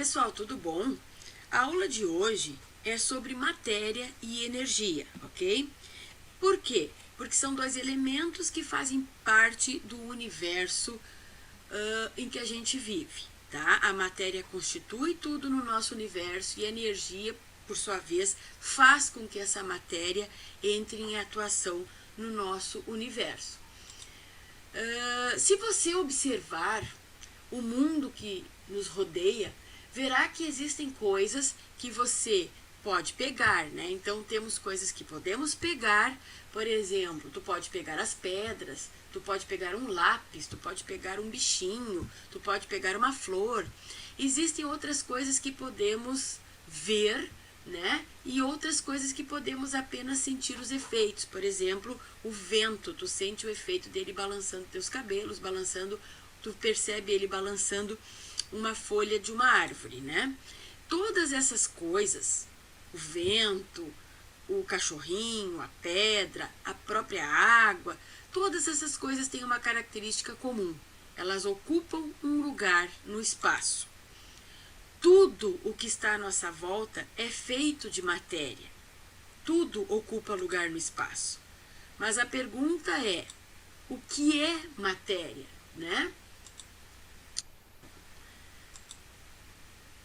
pessoal, tudo bom? A aula de hoje é sobre matéria e energia, ok? Por quê? Porque são dois elementos que fazem parte do universo em que a gente vive, tá? A matéria constitui tudo no nosso universo e a energia, por sua vez, faz com que essa matéria entre em atuação no nosso universo. Se você observar o mundo que nos rodeia, verá que existem coisas que você pode pegar, né? Então temos coisas que podemos pegar, por exemplo, tu pode pegar as pedras, tu pode pegar um lápis, tu pode pegar um bichinho, tu pode pegar uma flor. Existem outras coisas que podemos ver, né? E outras coisas que podemos apenas sentir os efeitos. Por exemplo, o vento, tu sente o efeito dele balançando teus cabelos, balançando, tu percebe ele balançando uma folha de uma árvore, né? Todas essas coisas, o vento, o cachorrinho, a pedra, a própria água, todas essas coisas têm uma característica comum. Elas ocupam um lugar no espaço. Tudo o que está à nossa volta é feito de matéria. Tudo ocupa lugar no espaço. Mas a pergunta é, o que é matéria, né?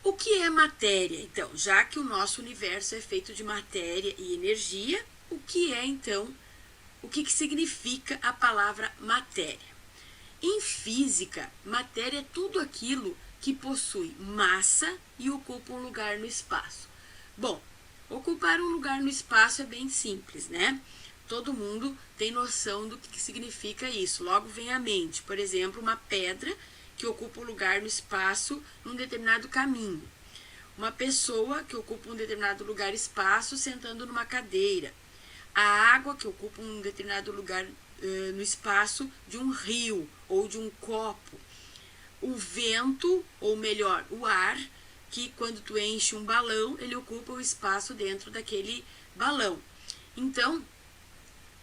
O que é matéria? Então, já que o nosso universo é feito de matéria e energia, o que é então, o que significa a palavra matéria? Em física, matéria é tudo aquilo que possui massa e ocupa um lugar no espaço. Bom, ocupar um lugar no espaço é bem simples, né? Todo mundo tem noção do que significa isso. Logo vem à mente, por exemplo, uma pedra que ocupa um lugar no espaço num determinado caminho. Uma pessoa que ocupa um determinado lugar no espaço sentando numa cadeira. A água que ocupa um determinado lugar no espaço de um rio ou de um copo. O vento, ou melhor, o ar, que quando tu enche um balão, ele ocupa o espaço dentro daquele balão. Então,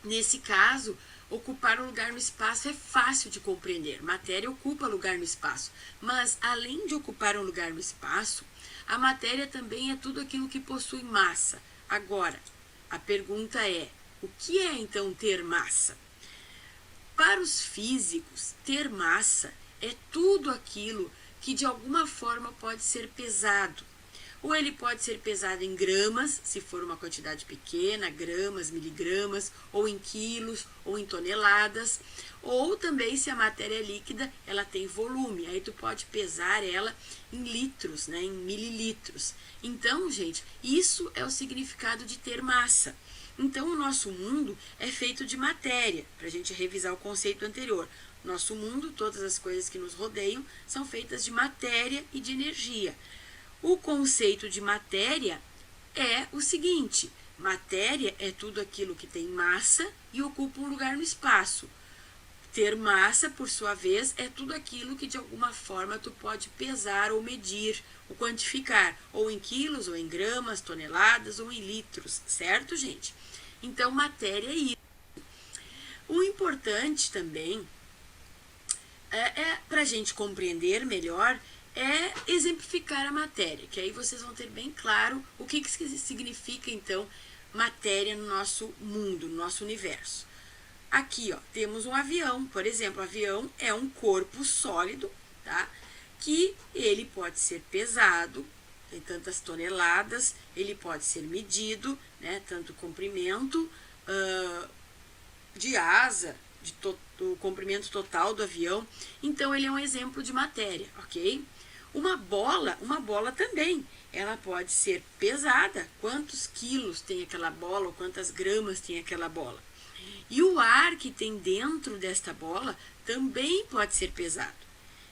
nesse caso, ocupar um lugar no espaço é fácil de compreender. Matéria ocupa lugar no espaço. Mas, além de ocupar um lugar no espaço, a matéria também é tudo aquilo que possui massa. Agora, a pergunta é, o que é então ter massa? Para os físicos, ter massa é tudo aquilo que de alguma forma pode ser pesado. Ou ele pode ser pesado em gramas, se for uma quantidade pequena, gramas, miligramas, ou em quilos, ou em toneladas. Ou também, se a matéria é líquida, ela tem volume. Aí tu pode pesar ela em litros, né, em mililitros. Então, gente, isso é o significado de ter massa. Então, o nosso mundo é feito de matéria, para a gente revisar o conceito anterior. Nosso mundo, todas as coisas que nos rodeiam, são feitas de matéria e de energia. O conceito de matéria é o seguinte: matéria é tudo aquilo que tem massa e ocupa um lugar no espaço. Ter massa, por sua vez, é tudo aquilo que de alguma forma tu pode pesar ou medir, ou quantificar, ou em quilos, ou em gramas, toneladas, ou em litros, certo, gente? Então, matéria é isso. O importante também para a gente compreender melhor é exemplificar a matéria, que aí vocês vão ter bem claro o que significa, então, matéria no nosso mundo, no nosso universo. Aqui, ó, temos um avião, por exemplo, o avião é um corpo sólido, tá? Que ele pode ser pesado, tem tantas toneladas, ele pode ser medido, né? Tanto o comprimento de asa, do comprimento total do avião. Então, ele é um exemplo de matéria, ok? Uma bola também, ela pode ser pesada. Quantos quilos tem aquela bola ou quantas gramas tem aquela bola? E o ar que tem dentro desta bola também pode ser pesado.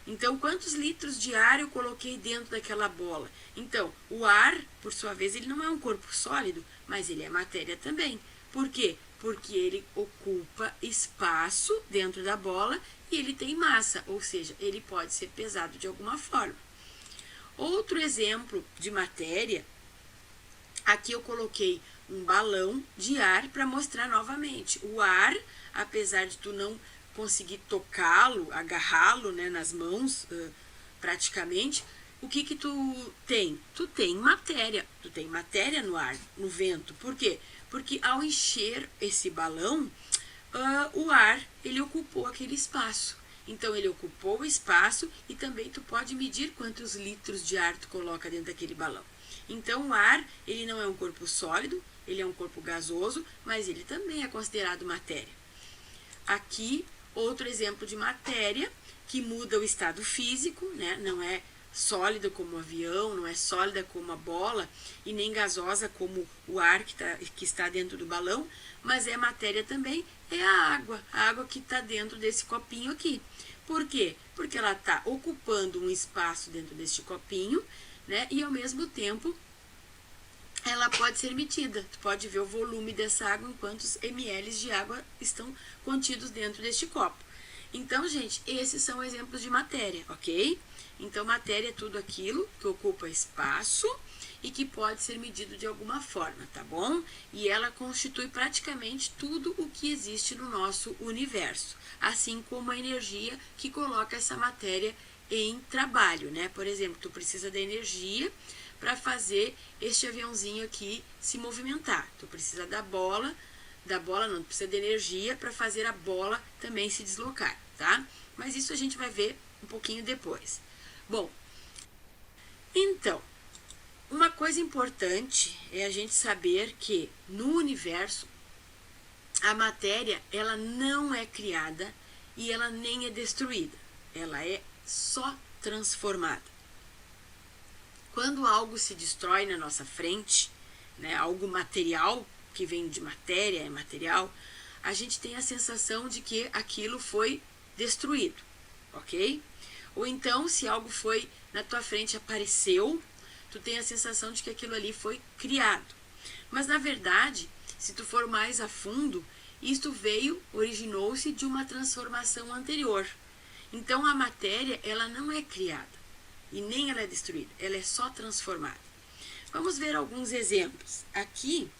Então, quantos litros de ar eu coloquei dentro daquela bola? Então, o ar, por sua vez, ele não é um corpo sólido, mas ele é matéria também. Por quê? Porque ele ocupa espaço dentro da bola e ele tem massa, ou seja, ele pode ser pesado de alguma forma. Outro exemplo de matéria, aqui eu coloquei um balão de ar para mostrar novamente. O ar, apesar de tu não conseguir tocá-lo, agarrá-lo, né, nas mãos praticamente, o que que tu tem? Tu tem matéria no ar, no vento. Por quê? Porque ao encher esse balão, o ar, ele ocupou aquele espaço. Então, ele ocupou o espaço e também tu pode medir quantos litros de ar tu coloca dentro daquele balão. Então, o ar, ele não é um corpo sólido, ele é um corpo gasoso, mas ele também é considerado matéria. Aqui, outro exemplo de matéria que muda o estado físico, né? Não é sólida como o avião, não é sólida como a bola e nem gasosa como o ar que está dentro do balão, mas é matéria também, é a água que está dentro desse copinho aqui. Por quê? Porque ela está ocupando um espaço dentro deste copinho, né? E ao mesmo tempo ela pode ser medida. Tu pode ver o volume dessa água em quantos ml de água estão contidos dentro deste copo. Então, gente, esses são exemplos de matéria, ok? Então, matéria é tudo aquilo que ocupa espaço e que pode ser medido de alguma forma, tá bom? E ela constitui praticamente tudo o que existe no nosso universo, assim como a energia que coloca essa matéria em trabalho, né? Por exemplo, tu precisa da energia para fazer este aviãozinho aqui se movimentar. Tu precisa da bola não, tu precisa de energia para fazer a bola também se deslocar, tá? Mas isso a gente vai ver um pouquinho depois. Bom, então, uma coisa importante é a gente saber que no universo a matéria, ela não é criada e ela nem é destruída. Ela é só transformada. Quando algo se destrói na nossa frente, né, algo material, que vem de matéria, é material, a gente tem a sensação de que aquilo foi destruído, ok? Ou então, se algo foi na tua frente, apareceu, tu tem a sensação de que aquilo ali foi criado. Mas, na verdade, se tu for mais a fundo, isto originou-se de uma transformação anterior. Então, a matéria, ela não é criada e nem ela é destruída, ela é só transformada. Vamos ver alguns exemplos. Aqui,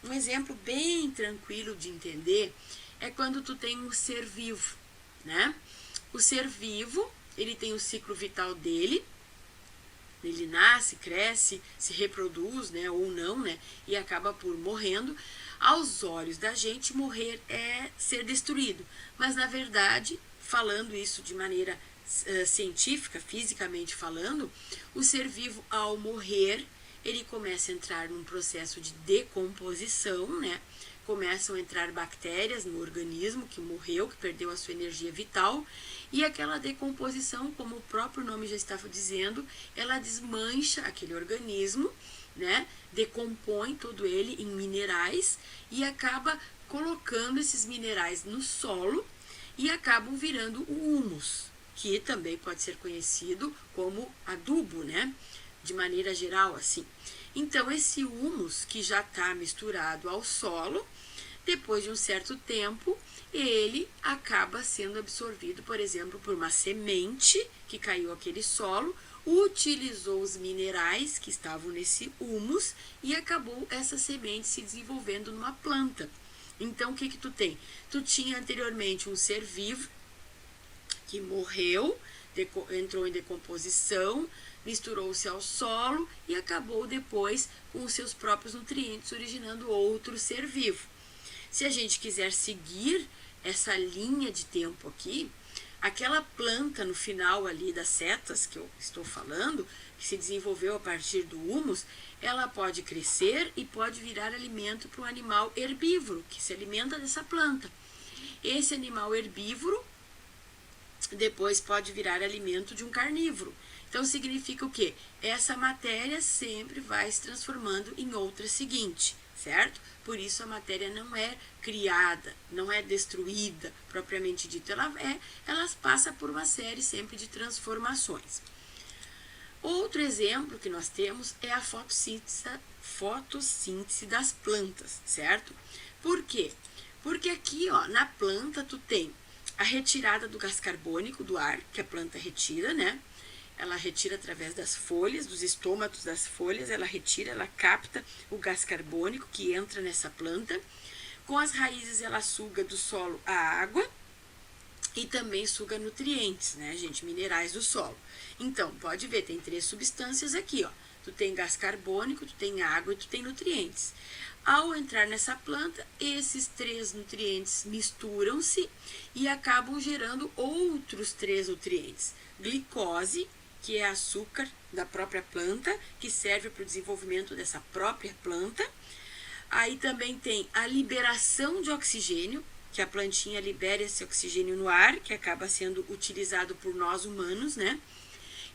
um exemplo bem tranquilo de entender é quando tu tem um ser vivo, né? O ser vivo, ele tem o ciclo vital dele, ele nasce, cresce, se reproduz, né, ou não, né, e acaba por morrendo. Aos olhos da gente, morrer é ser destruído, mas na verdade, falando isso de maneira científica, fisicamente falando, o ser vivo ao morrer, ele começa a entrar num processo de decomposição, né? Começam a entrar bactérias no organismo que morreu, que perdeu a sua energia vital, e aquela decomposição, como o próprio nome já estava dizendo, ela desmancha aquele organismo, né? Decompõe todo ele em minerais e acaba colocando esses minerais no solo e acabam virando o humus, que também pode ser conhecido como adubo, né? De maneira geral, assim. Então, esse humus que já está misturado ao solo, depois de um certo tempo, ele acaba sendo absorvido, por exemplo, por uma semente que caiu aquele solo, utilizou os minerais que estavam nesse humus e acabou essa semente se desenvolvendo numa planta. Então, o que que tu tem? Tu tinha anteriormente um ser vivo que morreu, entrou em decomposição, misturou-se ao solo e acabou depois com os seus próprios nutrientes, originando outro ser vivo. Se a gente quiser seguir essa linha de tempo aqui, aquela planta no final ali das setas que eu estou falando, que se desenvolveu a partir do humus, ela pode crescer e pode virar alimento para um animal herbívoro, que se alimenta dessa planta. Esse animal herbívoro depois pode virar alimento de um carnívoro. Então, significa o quê? Essa matéria sempre vai se transformando em outra seguinte, certo? Por isso, a matéria não é criada, não é destruída, propriamente dito. Ela passa por uma série sempre de transformações. Outro exemplo que nós temos é a fotossíntese das plantas, certo? Por quê? Porque aqui, ó, na planta, tu tem a retirada do gás carbônico do ar, que a planta retira, né? Ela retira através das folhas, dos estômatos das folhas, ela capta o gás carbônico que entra nessa planta. Com as raízes, ela suga do solo a água e também suga nutrientes, né, gente, minerais do solo. Então, pode ver, tem 3 substâncias aqui, ó. Tu tem gás carbônico, tu tem água e tu tem nutrientes. Ao entrar nessa planta, esses 3 nutrientes misturam-se e acabam gerando outros 3 nutrientes. Glicose, que é açúcar da própria planta, que serve para o desenvolvimento dessa própria planta. Aí também tem a liberação de oxigênio, que a plantinha libera esse oxigênio no ar, que acaba sendo utilizado por nós humanos, né?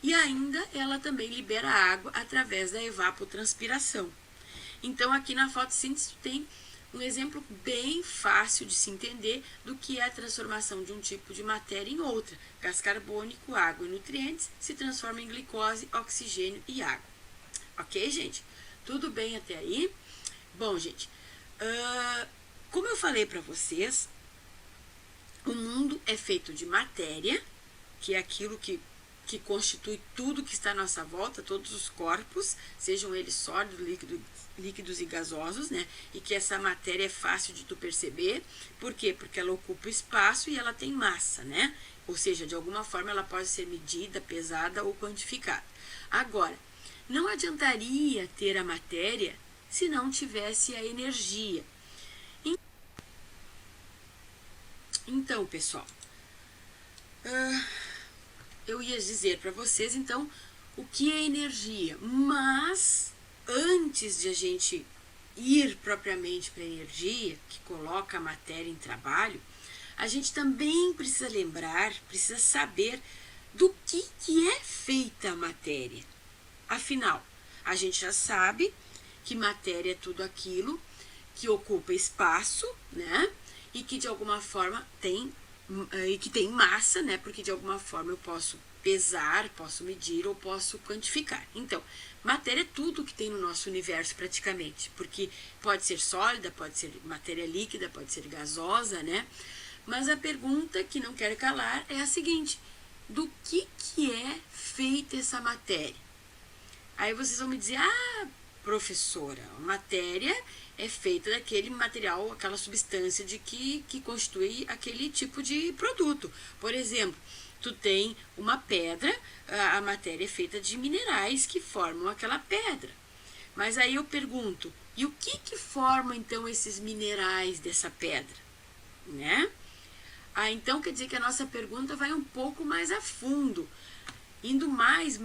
E ainda ela também libera água através da evapotranspiração. Então, aqui na fotossíntese tem um exemplo bem fácil de se entender do que é a transformação de um tipo de matéria em outra. Gás carbônico, água e nutrientes se transformam em glicose, oxigênio e água. Ok, gente? Tudo bem até aí? Bom, gente, como eu falei para vocês, o mundo é feito de matéria, que é aquilo que constitui tudo que está à nossa volta, todos os corpos, sejam eles sólidos, líquidos e gasosos, né? E que essa matéria é fácil de tu perceber. Por quê? Porque ela ocupa espaço e ela tem massa, né? Ou seja, de alguma forma ela pode ser medida, pesada ou quantificada. Agora, não adiantaria ter a matéria se não tivesse a energia. Então, pessoal, eu ia dizer para vocês, então, o que é energia. Mas, antes de a gente ir propriamente para a energia, que coloca a matéria em trabalho, a gente também precisa lembrar, precisa saber do que é feita a matéria. Afinal, a gente já sabe que matéria é tudo aquilo que ocupa espaço, né? E que de alguma forma tem massa, né? Porque de alguma forma eu posso pesar, posso medir ou posso quantificar. Então, matéria é tudo que tem no nosso universo praticamente, porque pode ser sólida, pode ser matéria líquida, pode ser gasosa, né? Mas a pergunta que não quero calar é a seguinte: do que é feita essa matéria? Aí vocês vão me dizer: ah, professora, a matéria é feita daquele material, aquela substância de que constitui aquele tipo de produto. Por exemplo, tu tem uma pedra, a matéria é feita de minerais que formam aquela pedra. Mas aí eu pergunto, e o que forma então esses minerais dessa pedra? Né? Então quer dizer que a nossa pergunta vai um pouco mais a fundo, indo mais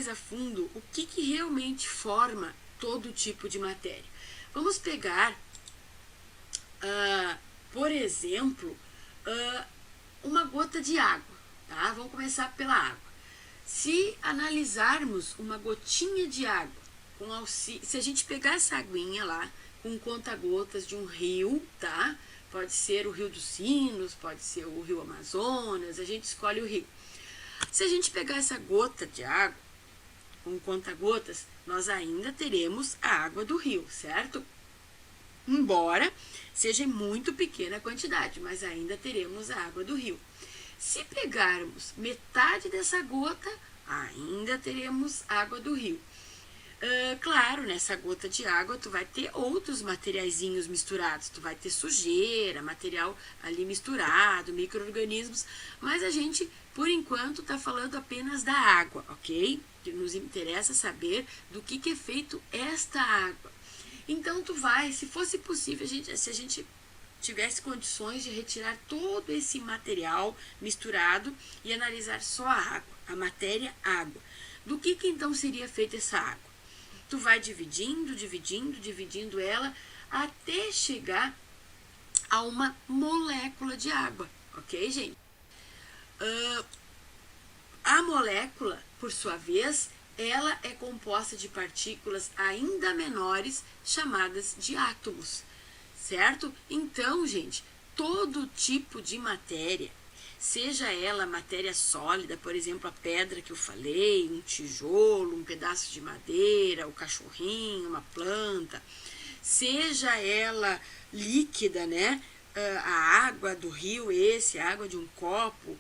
a fundo, o que realmente forma todo tipo de matéria. Vamos pegar, por exemplo, uma gota de água, tá? Vamos começar pela água. Se analisarmos uma gotinha de água, se a gente pegar essa aguinha lá, com conta-gotas de um rio, tá? Pode ser o Rio dos Sinos, pode ser o Rio Amazonas, a gente escolhe o rio. Se a gente pegar essa gota de água, com conta-gotas, nós ainda teremos a água do rio, certo? Embora seja em muito pequena quantidade, mas ainda teremos a água do rio. Se pegarmos metade dessa gota, ainda teremos água do rio. Claro, nessa gota de água tu vai ter outros materiaizinhos misturados, tu vai ter sujeira, material ali misturado, micro-organismos, mas a gente, por enquanto, está falando apenas da água, ok? Que nos interessa saber do que é feito esta água. Então tu vai, se fosse possível, se a gente tivesse condições de retirar todo esse material misturado e analisar só a água, a matéria água. Do que então seria feita essa água? Tu vai dividindo ela até chegar a uma molécula de água, ok, gente? A molécula, por sua vez, ela é composta de partículas ainda menores, chamadas de átomos, certo? Então, gente, todo tipo de matéria, seja ela matéria sólida, por exemplo, a pedra que eu falei, um tijolo, um pedaço de madeira, o cachorrinho, uma planta, seja ela líquida, né? A água do rio, a água de um copo,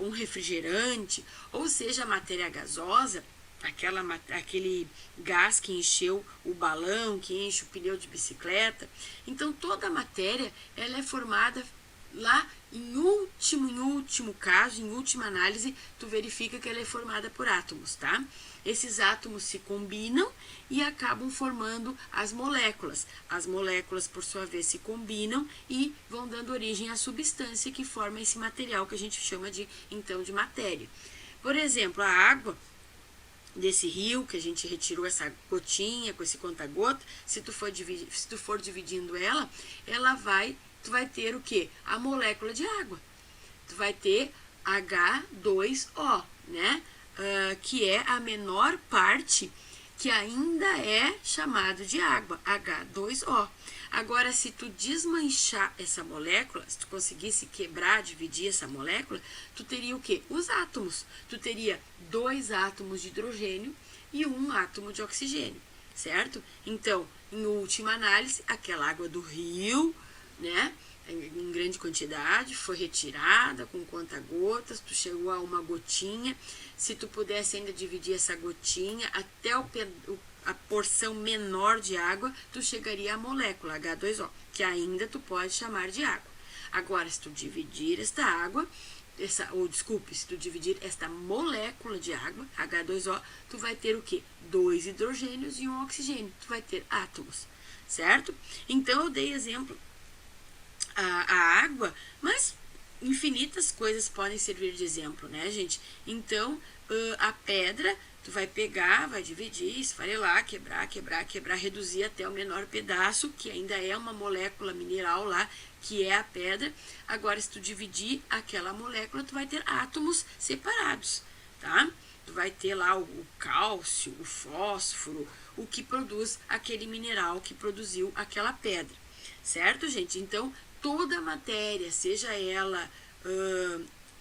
um refrigerante, ou seja, a matéria gasosa, aquele gás que encheu o balão, que enche o pneu de bicicleta. Então, toda a matéria ela é formada lá em último caso, em última análise, tu verifica que ela é formada por átomos, tá? Esses átomos se combinam e acabam formando as moléculas. As moléculas, por sua vez, se combinam e vão dando origem à substância que forma esse material que a gente chama de, então, de matéria. Por exemplo, a água desse rio que a gente retirou essa gotinha com esse conta-gota, se tu for dividindo ela, tu vai ter o quê? A molécula de água. Tu vai ter H2O, né? Que é a menor parte que ainda é chamado de água, H2O. Agora, se tu desmanchar essa molécula, se tu conseguisse quebrar, dividir essa molécula, tu teria o quê? Os átomos. Tu teria 2 átomos de hidrogênio e 1 átomo de oxigênio, certo? Então, em última análise, aquela água do rio, né, em grande quantidade, foi retirada com conta-gotas, tu chegou a uma gotinha. Se tu pudesse ainda dividir essa gotinha até a porção menor de água, tu chegaria à molécula H2O, que ainda tu pode chamar de água. Agora, se tu dividir esta água, se tu dividir esta molécula de água, H2O, tu vai ter o quê? 2 hidrogênios e 1 oxigênio. Tu vai ter átomos, certo? Então, eu dei exemplo a água, mas infinitas coisas podem servir de exemplo, né, gente? Então, a pedra, tu vai pegar, vai dividir, esfarelar, quebrar, reduzir até o menor pedaço, que ainda é uma molécula mineral lá, que é a pedra. Agora, se tu dividir aquela molécula, tu vai ter átomos separados, tá? Tu vai ter lá o cálcio, o fósforo, o que produz aquele mineral que produziu aquela pedra, certo, gente? Então, toda matéria, seja ela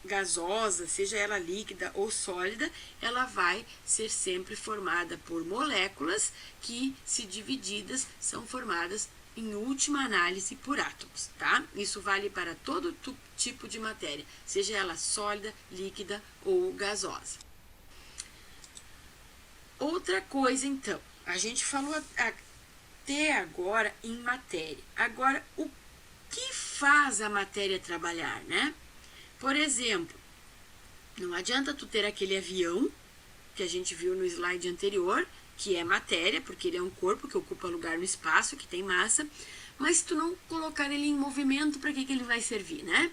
gasosa, seja ela líquida ou sólida, ela vai ser sempre formada por moléculas que, se divididas, são formadas, em última análise, por átomos, tá? Isso vale para todo tipo de matéria, seja ela sólida, líquida ou gasosa. Outra coisa, então, a gente falou até agora em matéria. Agora, o que faz a matéria trabalhar, né? Por exemplo, não adianta tu ter aquele avião que a gente viu no slide anterior, que é matéria, porque ele é um corpo que ocupa lugar no espaço, que tem massa, mas se tu não colocar ele em movimento, para que ele vai servir, né?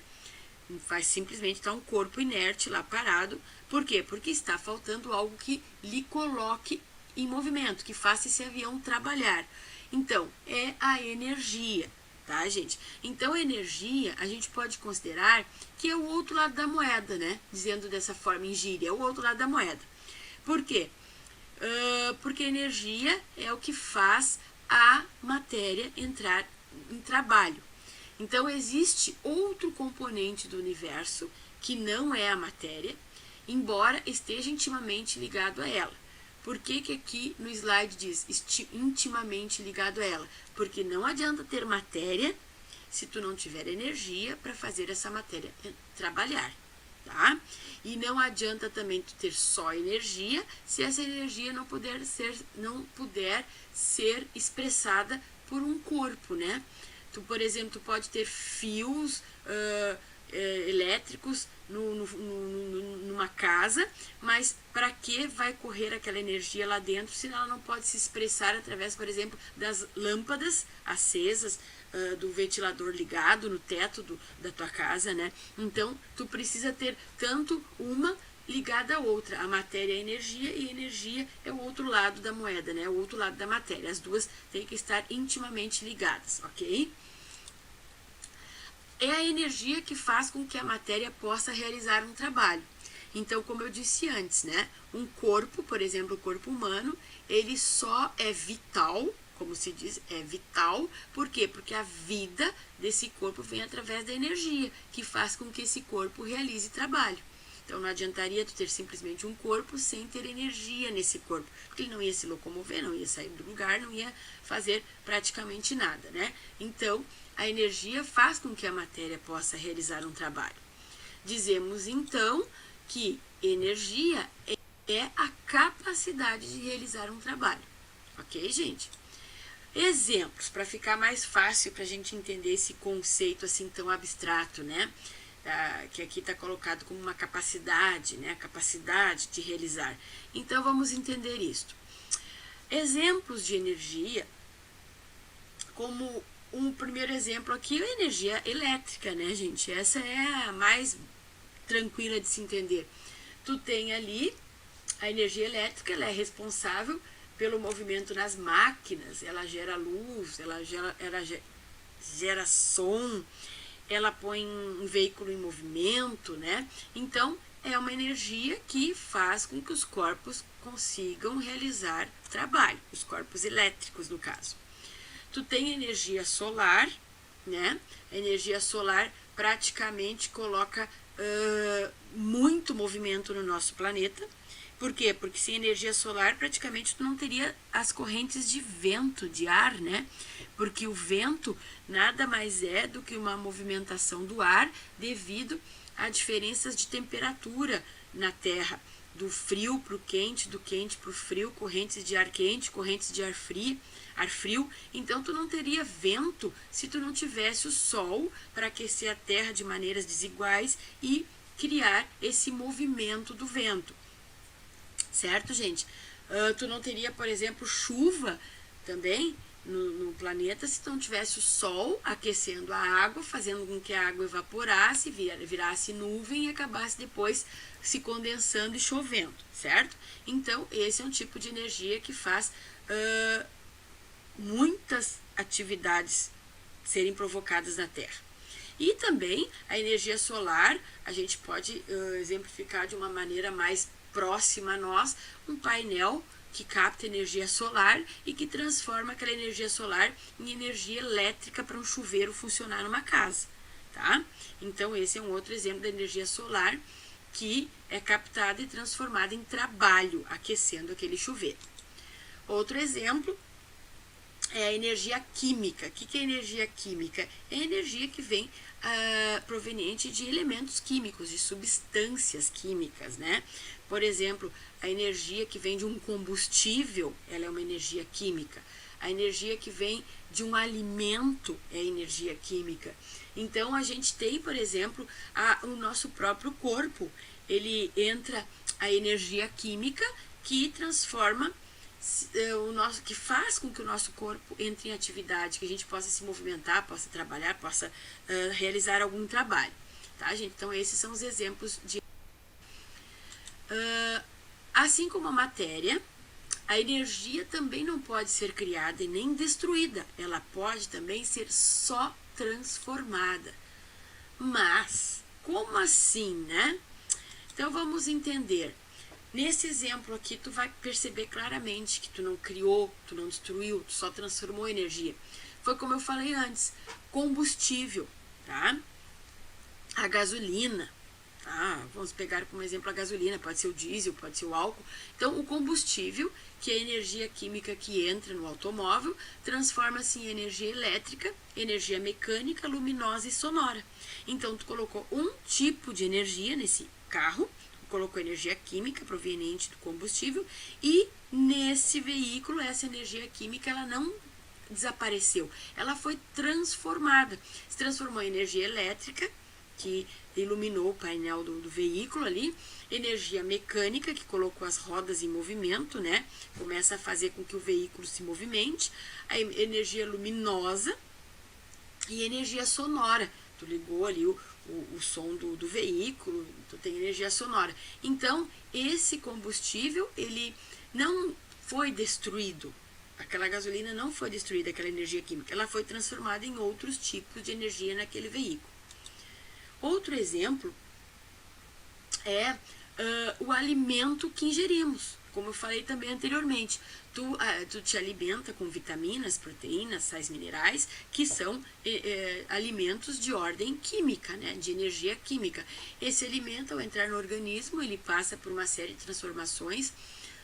Vai simplesmente estar um corpo inerte lá parado. Por quê? Porque está faltando algo que lhe coloque em movimento, que faça esse avião trabalhar. Então, é a energia. Tá, gente? Então, energia, a gente pode considerar que é o outro lado da moeda, né? Dizendo dessa forma em gíria, é o outro lado da moeda. Por quê? Porque energia é o que faz a matéria entrar em trabalho. Então, existe outro componente do universo que não é a matéria, embora esteja intimamente ligado a ela. Por que aqui no slide diz intimamente ligado a ela? Porque não adianta ter matéria se tu não tiver energia para fazer essa matéria trabalhar, tá? E não adianta também tu ter só energia se essa energia não puder ser expressada por um corpo, né? Tu, por exemplo, tu pode ter fios elétricos numa casa, mas para que vai correr aquela energia lá dentro se ela não pode se expressar através, por exemplo, das lâmpadas acesas, do ventilador ligado no teto da tua casa, né? Então, tu precisa ter tanto uma ligada à outra. A matéria é energia e a energia é o outro lado da moeda, né? O outro lado da matéria. As duas têm que estar intimamente ligadas, ok? É a energia que faz com que a matéria possa realizar um trabalho. Então, como eu disse antes, né? Um corpo, por exemplo, o corpo humano, ele só é vital, como se diz, é vital. Por quê? Porque a vida desse corpo vem através da energia, que faz com que esse corpo realize trabalho. Então, não adiantaria tu ter simplesmente um corpo sem ter energia nesse corpo, porque ele não ia se locomover, não ia sair do lugar, não ia fazer praticamente nada, né? Então, a energia faz com que a matéria possa realizar um trabalho. Dizemos, então, que energia é a capacidade de realizar um trabalho. Ok, gente? Exemplos, para ficar mais fácil para a gente entender esse conceito assim tão abstrato, né? Que aqui está colocado como uma capacidade, né? A capacidade de realizar. Então vamos entender isto. Exemplos de energia, como um primeiro exemplo aqui, a energia elétrica, né, gente? Essa é a mais tranquila de se entender. Tu tem ali a energia elétrica, ela é responsável pelo movimento nas máquinas, ela gera luz, ela gera som, ela põe um veículo em movimento, né? Então, é uma energia que faz com que os corpos consigam realizar trabalho, os corpos elétricos, no caso. Tu tem energia solar, né? A energia solar praticamente coloca muito movimento no nosso planeta. Por quê? Porque sem energia solar praticamente tu não teria as correntes de vento, de ar, né? Porque o vento nada mais é do que uma movimentação do ar devido a diferenças de temperatura na Terra, do frio para o quente, do quente para o frio, correntes de ar quente, correntes de ar frio. Então tu não teria vento se tu não tivesse o sol para aquecer a Terra de maneiras desiguais e criar esse movimento do vento. Certo, gente? Tu não teria, por exemplo, chuva também no planeta se não tivesse o sol aquecendo a água, fazendo com que a água evaporasse, virasse nuvem e acabasse depois se condensando e chovendo, certo? Então, esse é um tipo de energia que faz muitas atividades serem provocadas na Terra. E também a energia solar, a gente pode exemplificar de uma maneira mais próxima a nós, um painel que capta energia solar e que transforma aquela energia solar em energia elétrica para um chuveiro funcionar numa casa, tá? Então esse é um outro exemplo da energia solar que é captada e transformada em trabalho, aquecendo aquele chuveiro. Outro exemplo é a energia química. O que é energia química? É a energia que vem proveniente de elementos químicos, de substâncias químicas, né? Por exemplo, a energia que vem de um combustível, ela é uma energia química. A energia que vem de um alimento é energia química. Então, a gente tem, por exemplo, o nosso próprio corpo. Ele entra a energia química que transforma que faz com que o nosso corpo entre em atividade, que a gente possa se movimentar, possa trabalhar, possa realizar algum trabalho, tá, gente? Então esses são os exemplos de assim como a matéria, a energia também não pode ser criada e nem destruída, ela pode também ser só transformada. Mas como assim, né? Então vamos entender. Nesse exemplo aqui, tu vai perceber claramente que tu não criou, tu não destruiu, tu só transformou energia. Foi como eu falei antes, combustível, tá? A gasolina, tá? Vamos pegar como exemplo a gasolina, pode ser o diesel, pode ser o álcool. Então, o combustível, que é a energia química que entra no automóvel, transforma-se em energia elétrica, energia mecânica, luminosa e sonora. Então, tu colocou um tipo de energia nesse carro, colocou energia química proveniente do combustível e nesse veículo essa energia química ela não desapareceu, ela foi transformada, se transformou em energia elétrica que iluminou o painel do veículo ali, energia mecânica que colocou as rodas em movimento, né? Começa a fazer com que o veículo se movimente, a energia luminosa e energia sonora. Tu ligou ali o som do veículo, tu tem energia sonora. Então, esse combustível, ele não foi destruído. Aquela gasolina não foi destruída, aquela energia química. Ela foi transformada em outros tipos de energia naquele veículo. Outro exemplo é o alimento que ingerimos. Como eu falei também anteriormente, tu te alimenta com vitaminas, proteínas, sais minerais, que são alimentos de ordem química, né, de energia química. Esse alimento, ao entrar no organismo, ele passa por uma série de transformações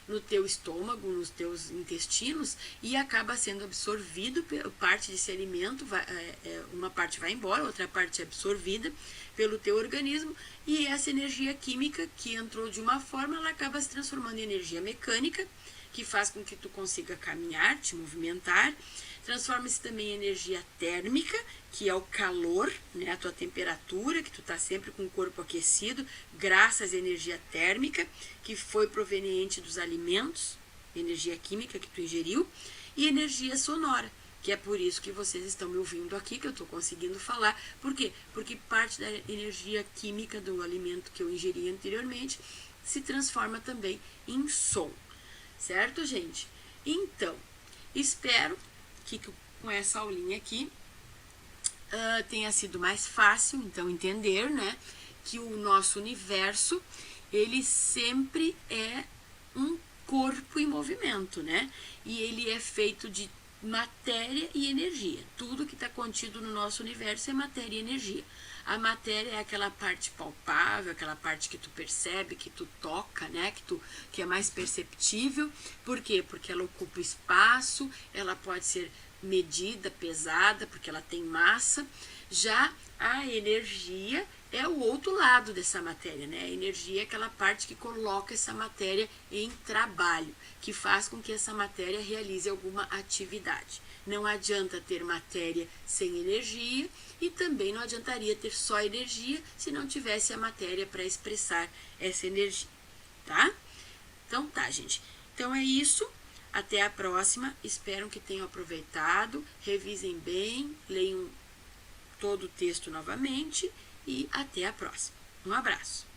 no teu estômago, nos teus intestinos e acaba sendo absorvido, parte desse alimento, uma parte vai embora, outra parte é absorvida pelo teu organismo e essa energia química que entrou de uma forma, ela acaba se transformando em energia mecânica que faz com que tu consiga caminhar, te movimentar. Transforma-se também em energia térmica, que é o calor, né, a tua temperatura, que tu tá sempre com o corpo aquecido, graças à energia térmica, que foi proveniente dos alimentos, energia química que tu ingeriu, e energia sonora, que é por isso que vocês estão me ouvindo aqui, que eu estou conseguindo falar. Por quê? Porque parte da energia química do alimento que eu ingeri anteriormente se transforma também em som. Certo, gente? Então, espero que com essa aulinha aqui tenha sido mais fácil, então, entender, né, que o nosso universo, ele sempre é um corpo em movimento, né? E ele é feito de matéria e energia. Tudo que está contido no nosso universo é matéria e energia. A matéria é aquela parte palpável, aquela parte que tu percebe, que tu toca, né? Que é mais perceptível. Por quê? Porque ela ocupa espaço, ela pode ser medida, pesada, porque ela tem massa. Já a energia é o outro lado dessa matéria, né? A energia é aquela parte que coloca essa matéria em trabalho, que faz com que essa matéria realize alguma atividade. Não adianta ter matéria sem energia e também não adiantaria ter só energia se não tivesse a matéria para expressar essa energia, tá? Então tá, gente. Então é isso. Até a próxima. Espero que tenham aproveitado. Revisem bem, leiam todo o texto novamente e até a próxima. Um abraço.